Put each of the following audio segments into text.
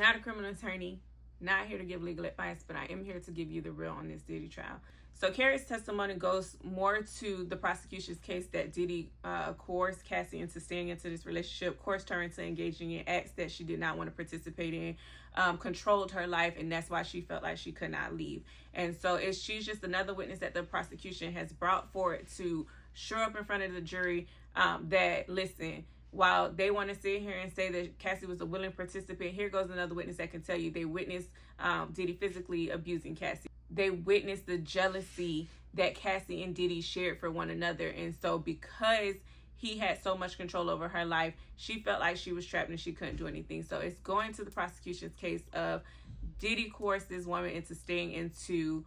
Not a criminal attorney, not here to give legal advice, but I am here to give you the real on this Diddy trial. So Kerry's testimony goes more to the prosecution's case that Diddy coerced Cassie into staying into this relationship, coerced her into engaging in acts that she did not want to participate in, controlled her life, and that's why she felt like she could not leave. And so she's just another witness that the prosecution has brought forward to show up in front of the jury that, listen, while they want to sit here and say that Cassie was a willing participant, here goes another witness that can tell you they witnessed Diddy physically abusing Cassie. They witnessed the jealousy that Cassie and Diddy shared for one another. And so because he had so much control over her life, she felt like she was trapped and she couldn't do anything. So it's going to the prosecution's case of Diddy coerced this woman into staying into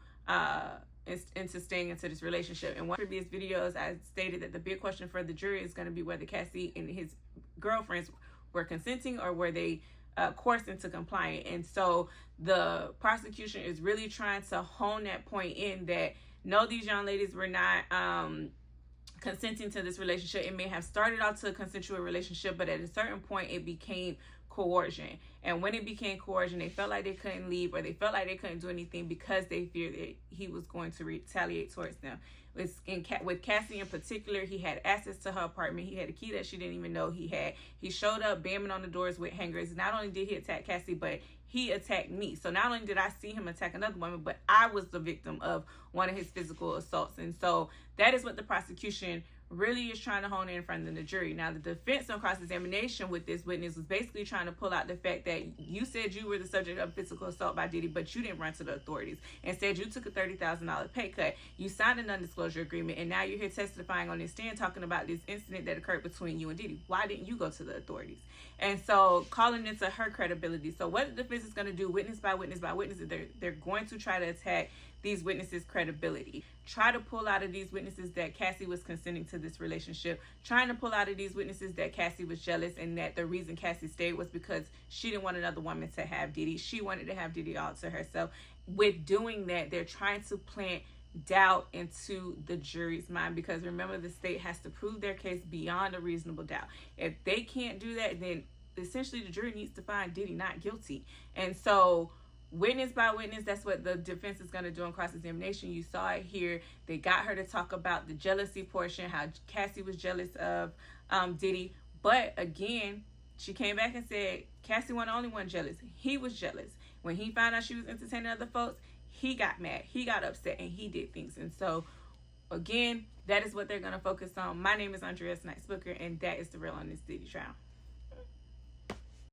this relationship. In one of the previous videos, I stated that the big question for the jury is going to be whether Cassie and his girlfriends were consenting or were they coerced into complying. And so the prosecution is really trying to hone that point in that no, these young ladies were not consenting to this relationship. It may have started out to a consensual relationship, but at a certain point it became coercion. And when it became coercion, they felt like they couldn't leave, or they felt like they couldn't do anything because they feared that he was going to retaliate towards them. With Cassie in particular, he had access to her apartment. He had a key that she didn't even know he had. He showed up banging on the doors with hangers. Not only did he attack Cassie, but he attacked me. So not only did I see him attack another woman, but I was the victim of one of his physical assaults. And so that is what the prosecution really is trying to hone in front of the jury. Now, the defense on cross-examination with this witness was basically trying to pull out the fact that you said you were the subject of physical assault by Diddy, but you didn't run to the authorities. Instead, you took a $30,000 pay cut. You signed a non-disclosure agreement, and now you're here testifying on this stand talking about this incident that occurred between you and Diddy. Why didn't you go to the authorities? And so calling into her credibility. So what the defense is going to do, witness by witness by witness, they're going to try to attack these witnesses' credibility. Try to pull out of these witnesses that Cassie was consenting to this relationship. Trying to pull out of these witnesses that Cassie was jealous and that the reason Cassie stayed was because she didn't want another woman to have Diddy. She wanted to have Diddy all to herself. With doing that, they're trying to plant doubt into the jury's mind, because remember, the state has to prove their case beyond a reasonable doubt. If they can't do that, then essentially the jury needs to find Diddy not guilty. And so witness by witness, that's what the defense is going to do on cross-examination. You saw it here. They got her to talk about the jealousy portion, how Cassie was jealous of Diddy. But again, she came back and said Cassie wasn't the only one jealous. He was jealous. When he found out she was entertaining other folks, he got mad, he got upset, and he did things. And so again, that is what they're going to focus on. My name is Andrea Snipes-Booker, and that is the real on this Diddy trial.